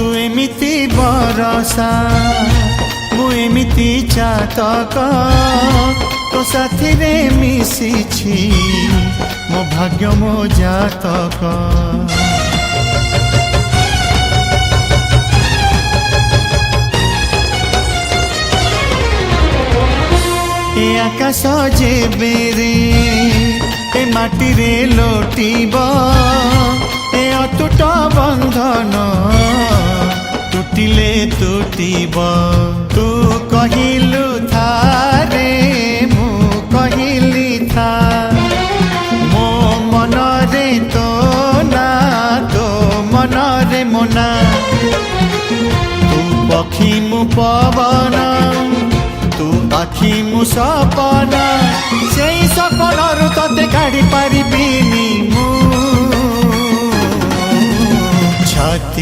तू एमिति बरसा मु एमिति चातक तो साथी रे मिशिछि मो भाग्य मो जातक। ए आकाश जेबे रे ए माटी रे लोटिब ए अतुट बंधन टूटिले टूटिब। तू कहिलु था रे मु कहिली था मो मन रे तो ना तो मन रे मोना। तू पक्षी मु पवन तू आखि मु सपना से सपन तते काढ़ी पारिबिनी मु छाती।